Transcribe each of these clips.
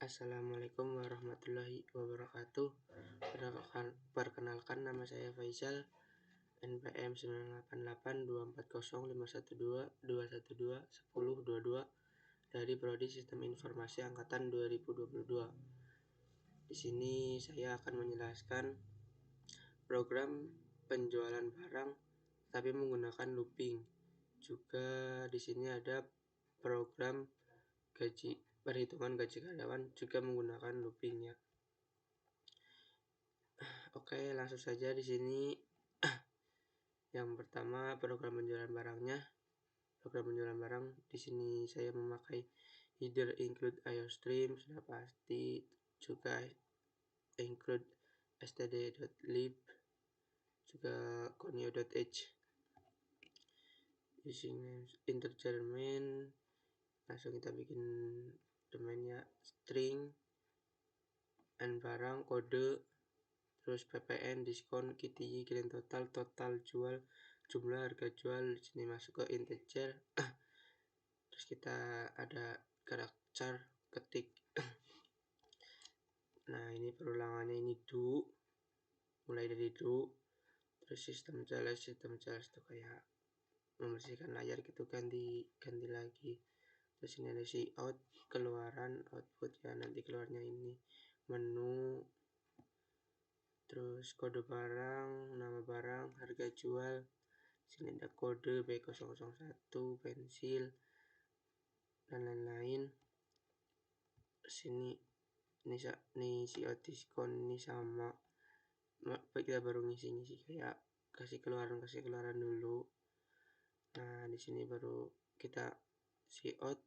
Assalamualaikum warahmatullahi wabarakatuh. Perkenalkan, nama saya Faisal, NPM 98824051221211022 dari Prodi Sistem Informasi Angkatan 2022. Di sini saya akan menjelaskan program penjualan barang tapi menggunakan looping. Juga di sini ada program perhitungan gaji karyawan juga menggunakan looping ya. Oke, langsung saja di sini. Yang pertama, program penjualan barangnya. Program penjualan barang di sini saya memakai header include IOStream sudah pasti, juga include std.lib, juga conio.h. Using integer main, langsung kita bikin domainnya string and barang kode, terus PPN, diskon, KTY, grand total, total jual, jumlah harga jual. Di sini masuk ke integer. Terus kita ada karakter ketik. Nah, ini perulangannya ini do, mulai dari do. Terus sistem jelas itu kayak membersihkan layar gitu, ganti lagi. Terus ini ada si out, keluaran, output ya, nanti keluarnya ini menu. Terus kode barang, nama barang, harga jual. Sini ada kode B001, pensil, dan lain-lain. Sini ini si diskon ini sama. Kita baru ngisi kayak kasih keluaran dulu. Nah, di sini baru kita si out,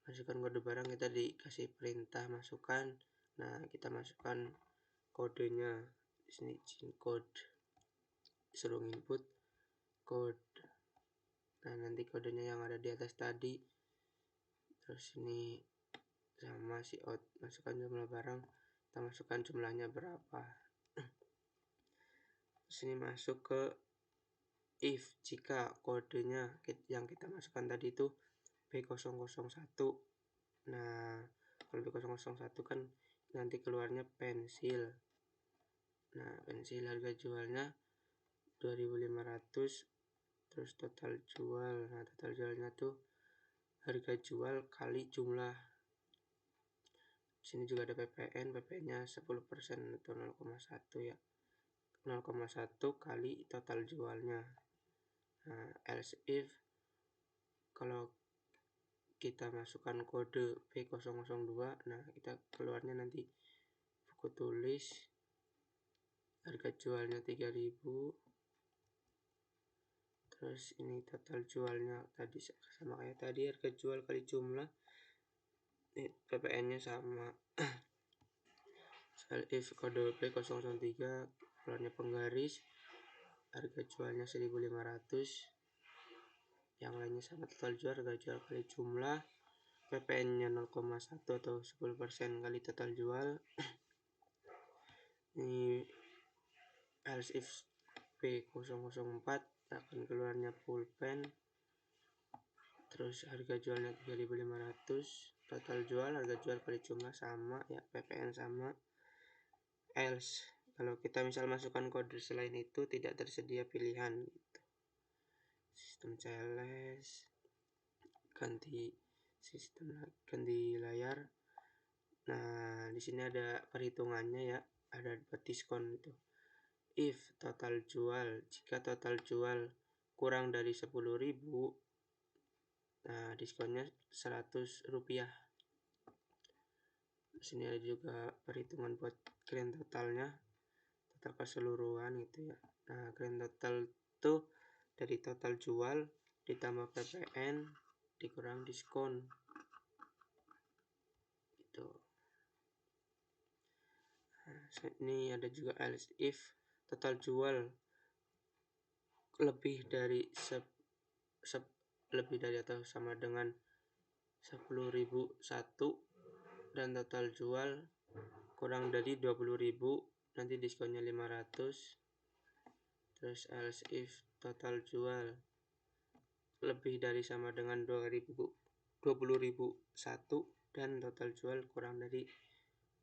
masukkan kode barang, kita dikasih perintah masukkan. Nah, kita masukkan kodenya. Di sini code, suruh input code. Nah, nanti kodenya yang ada di atas tadi. Terus ini sama si out, masukkan jumlah barang, kita masukkan jumlahnya berapa. Terus ini masuk ke if, jika kodenya yang kita masukkan tadi itu B001. Nah, kalau B001 kan nanti keluarnya pensil. Nah, pensil harga jualnya 2.500. Terus total jual. Nah, total jualnya tuh harga jual kali jumlah. Sini juga ada PPN-nya 10% atau 0,1 ya. 0,1 kali total jualnya. Nah, else if, kalau kita masukkan kode B002, nah kita keluarnya nanti buku tulis, harga jualnya 3.000. Terus ini total jualnya tadi sama kayak tadi, harga jual kali jumlah. PPN-nya sama. If kode B003, keluarnya penggaris, harga jualnya 1.500. Yang lainnya sama, total jual, harga jual kali jumlah, PPN-nya 0,1 atau 10% kali total jual. Ini else if B004, akan keluarnya pulpen. Terus harga jualnya 3.500, total jual, harga jual kali jumlah sama ya, PPN sama. Else, kalau kita misal masukkan kode selain itu tidak tersedia pilihan gitu. Sistem CLS, ganti layar. Nah, di sini ada perhitungannya ya, ada diskon itu. If total jual, jika total jual kurang dari 10.000, nah diskonnya 100 rupiah. Di sini ada juga perhitungan buat grand totalnya, total keseluruhan gitu ya. Nah, grand total itu dari total jual ditambah PPN dikurang diskon gitu. Nah, ini ada juga else if total jual lebih dari atau sama dengan 10.001 dan total jual kurang dari 20.000, nanti diskonnya 500. Terus else if total jual lebih dari sama dengan 20.001 dan total jual kurang dari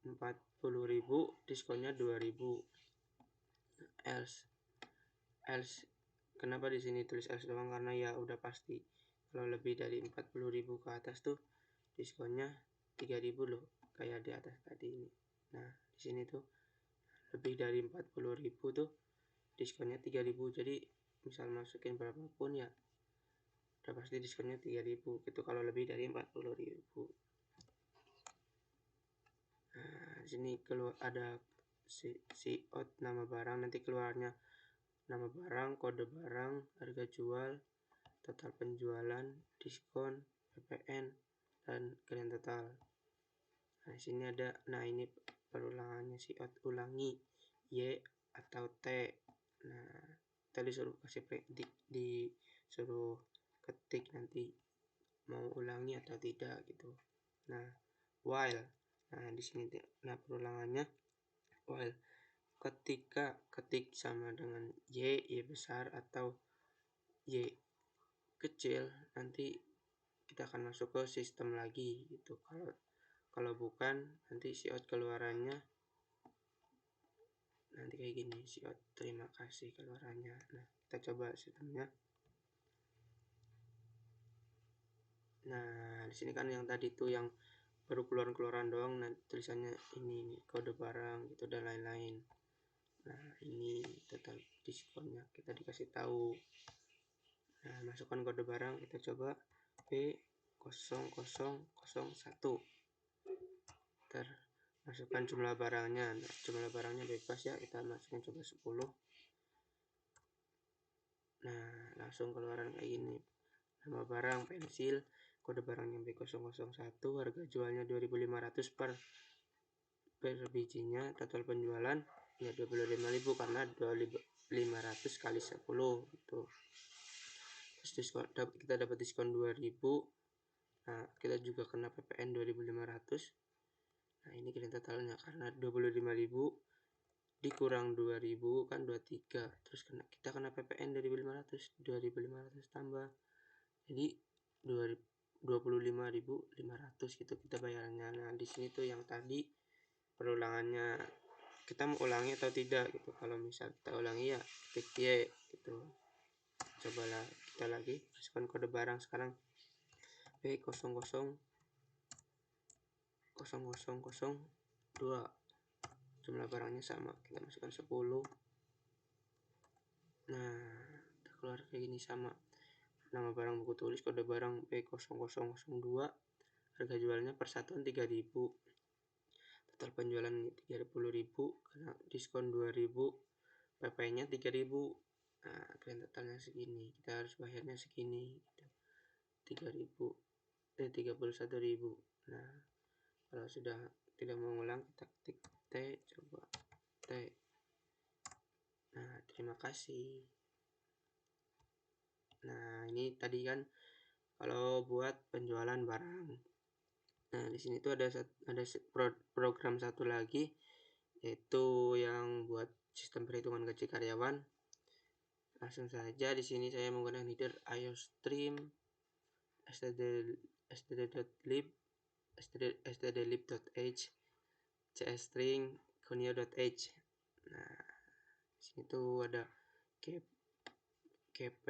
40.000, diskonnya 2.000. else kenapa di sini tulis else doang, karena ya udah pasti kalau lebih dari 40.000 ke atas tuh diskonnya 3.000 loh, kayak di atas tadi ini. Nah di sini tuh lebih dari 40.000 tuh diskonnya 3.000, jadi misal masukin berapapun ya udah pasti diskonnya 3.000 gitu kalau lebih dari 40.000. Nah di sini keluar ada out nama barang, nanti keluarnya nama barang, kode barang, harga jual, total penjualan, diskon, PPN, dan grand total. Nah di sini ada, nah ini perulangannya out ulangi Y atau T. Nah kita disuruh kasih disuruh ketik nanti mau ulangi atau tidak gitu. Nah while, nah di sini nah perulangannya while ketika ketik sama dengan Y besar atau Y kecil, nanti kita akan masuk ke sistem lagi gitu. Kalau bukan nanti out keluarannya nanti kayak gini, out terima kasih keluarannya. Nah kita coba sistemnya. Nah di sini kan yang tadi tuh yang baru keluaran doang, nah tulisannya ini kode barang gitu dan lain-lain. Nah ini total diskonnya kita dikasih tahu. Nah masukkan kode barang, kita coba P0001. Masukkan jumlah barangnya. Nah, jumlah barangnya bebas ya, kita masukin coba 10. Nah langsung keluaran kayak gini, nama barang pensil, kode barangnya B001, harga jualnya 2.500 per bijinya, total penjualan ya 25.000 karena 2.500 kali 10 gitu. Terus diskon, kita dapat diskon 2.000. Nah kita juga kena PPN 2.500. Nah ini kita totalnya karena 25.000 dikurang 2.000 kan 23, terus kita kena PPN 2.500 tambah, jadi 25.500 gitu kita bayarnya. Nah di sini tuh yang tadi perulangannya kita mau ulangi atau tidak gitu. Kalau misal kita ulangi ya klik Y gitu. Cobalah kita lagi masukkan kode barang sekarang B000002, jumlah barangnya sama, kita masukkan 10. Nah kita keluar kayak gini, sama nama barang, buku tulis, kode barang B0002, harga jualnya per satuan 3.000, total penjualan 30.000 karena diskon 2.000, PP nya 3.000. Nah grand totalnya segini, kita harus bayarnya segini gitu. 31.000. Nah kalau sudah tidak mau ngulang kita ketik T, coba T. Nah terima kasih. Nah ini tadi kan kalau buat penjualan barang. Nah di sini tuh ada program satu lagi, yaitu yang buat sistem perhitungan gaji karyawan. Langsung saja di sini saya menggunakan header iostream, std.lib, stdlib.h, csstring, conio.h. Nah di sini tuh ada GP,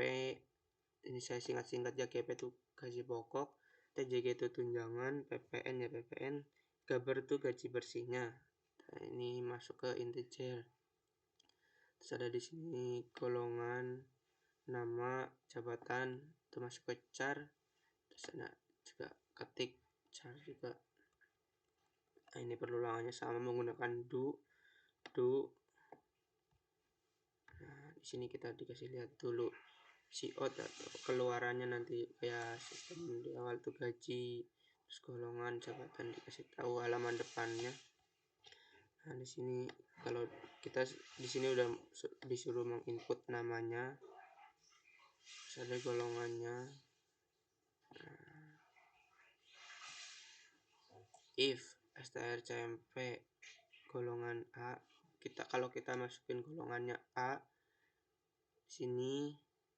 ini saya singkat-singkat ya, GP itu gaji pokok, TJG itu tunjangan, PPN ya PPN, Gaber itu gaji bersihnya. Nah, ini masuk ke integer. Terus ada di sini golongan, nama, jabatan itu masuk ke char. Terus ada juga ketik char juga. Nah, ini perulangannya sama menggunakan do. Nah, di sini kita dikasih lihat dulu out atau keluarannya nanti kayak sistem di awal tuh gaji, terus golongan, jabatan dikasih tahu halaman depannya. Nah di sini kalau kita di sini udah disuruh menginput namanya, terus ada golongannya. Nah, if strcmp golongan A, kalau kita masukin golongannya A, sini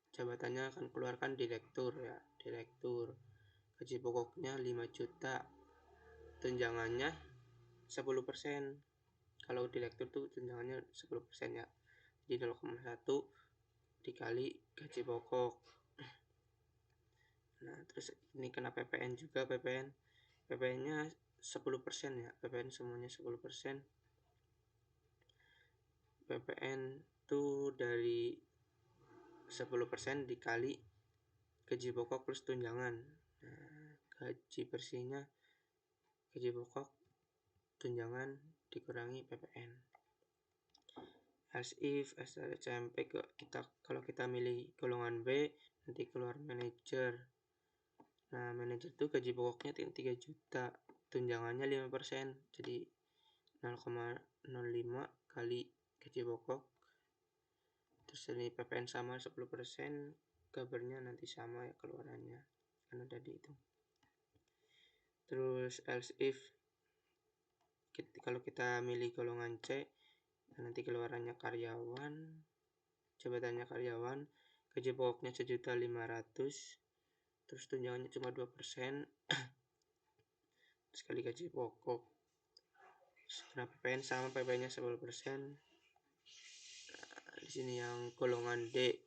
jabatannya akan keluarkan direktur ya, direktur. Gaji pokoknya 5 juta. tunjangannya 10%. Kalau direktur tuh tunjangannya 10% ya. Jadi 0,1 dikali gaji pokok. Nah, terus ini kena PPN juga, PPN-nya 10% ya. PPN semuanya 10%. PPN tuh dari 10% dikali gaji pokok plus tunjangan. Nah, gaji bersihnya gaji pokok, tunjangan dikurangi PPN. As if, SMP kalau kita milih golongan B, nanti keluar manajer. Nah, manajer tuh gaji pokoknya 3 juta, tunjangannya 5%, jadi 0,05 kali gaji pokok. Terus ini PPN sama 10%, kabarnya nanti sama ya keluarannya, kan udah dihitung. Terus else if, kalau kita milih golongan C, nanti keluarannya karyawan, jabatannya karyawan, gaji pokoknya 1.500.000, terus tunjangannya cuma 2%, sekali gaji pokok. Nah, PPN sama, PPN-nya 10%. Nah, di sini yang golongan D.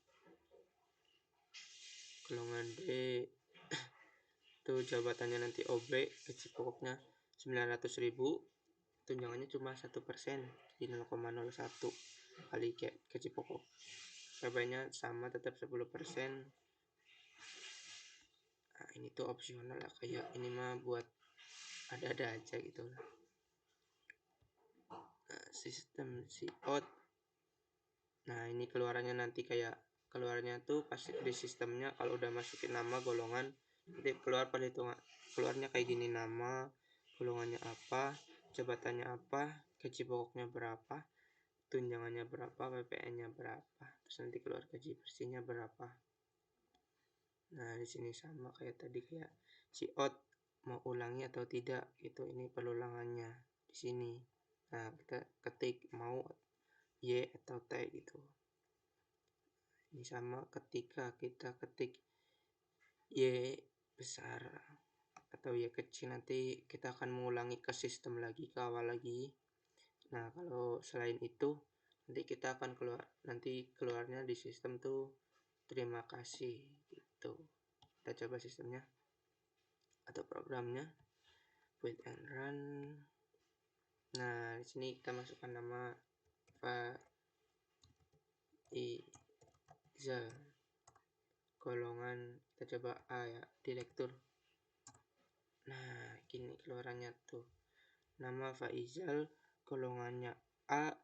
Golongan D itu jabatannya nanti OB, gaji pokoknya 900.000, tunjangannya cuma 1%, jadi 0,01 kali gaji pokok. PPN-nya sama, tetap 10%. Nah, ini tuh opsional lah, kayak ini mah buat ada-ada aja gitu lah. Nah, sistem out. Nah, ini keluarannya nanti kayak keluarnya tuh pasti di sistemnya kalau udah masukin nama golongan, nanti keluar perhitungan keluarnya kayak gini: nama, golongannya apa, jabatannya apa, gaji pokoknya berapa, tunjangannya berapa, PPN-nya berapa, terus nanti keluar gaji bersihnya berapa. Nah, di sini sama kayak tadi, kayak out mau ulangi atau tidak gitu, ini pelulangannya di sini. Nah, kita ketik mau Y atau T gitu. Ini sama ketika kita ketik Y besar atau Y kecil, nanti kita akan mengulangi ke sistem lagi, ke awal lagi. Nah, kalau selain itu nanti kita akan keluarnya di sistem tuh terima kasih gitu. Kita coba sistemnya atau programnya, wait and run. Nah, di sini kita masukkan nama Faizal, golongan kita coba A ya, direktur. Nah, gini keluarannya tuh, nama Faizal, golongannya A,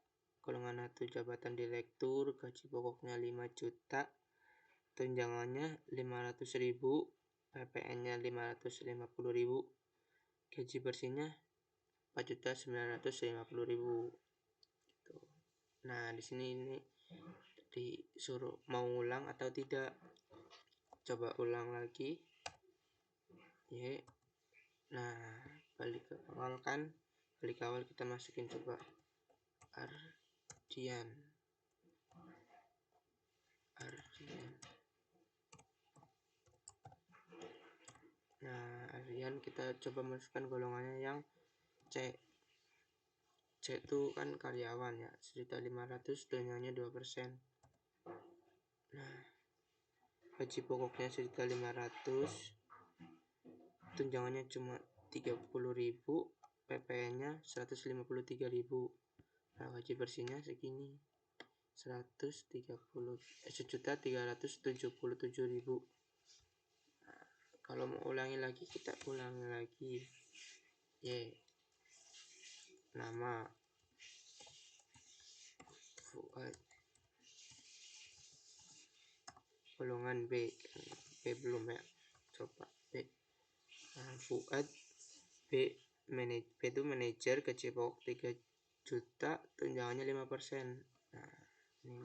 golongan 1 jabatan direktur, gaji pokoknya 5 juta, tunjangannya 500.000, PPN-nya 550.000, gaji bersihnya 4.950.000 gitu. Nah, di sini ini disuruh mau ulang atau tidak. Coba ulang lagi. Nah, balik ke awal kan. Balik ke awal, kita masukin coba Ardian. Nah, Ardian kita coba masukkan golongannya yang C. C itu kan karyawan ya, 1.500.000, tunjangannya 2%. Nah, gaji pokoknya 1.500.000, tunjangannya cuma 30.000, PPN-nya 153.000. Nah, gaji bersihnya segini, 1.377.000. Nah, kalau mau ulangi lagi, kita ulangi lagi. Nama Fuad, golongan B. Belum ya, coba B. Nah, Fuad B itu manajer, gaji pokok 3 juta, tunjangannya 5%. Nah, ini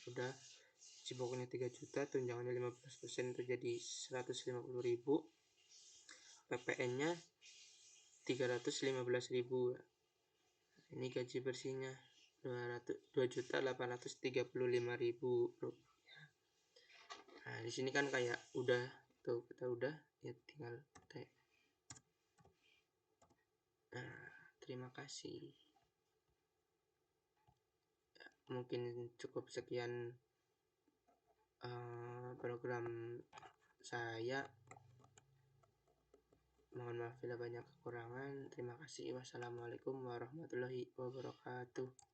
udah, gaji pokoknya 3 juta, tunjangannya 15%, itu jadi 150.000, PPN-nya 315.000. Ini gaji bersihnya 2.835.000 rupiah. Nah, di sini kan kayak udah tuh, kita udah ya, tinggal Terima kasih. Mungkin cukup sekian program saya. Mohon maaf bila banyak kekurangan. Terima kasih. Wassalamualaikum warahmatullahi wabarakatuh.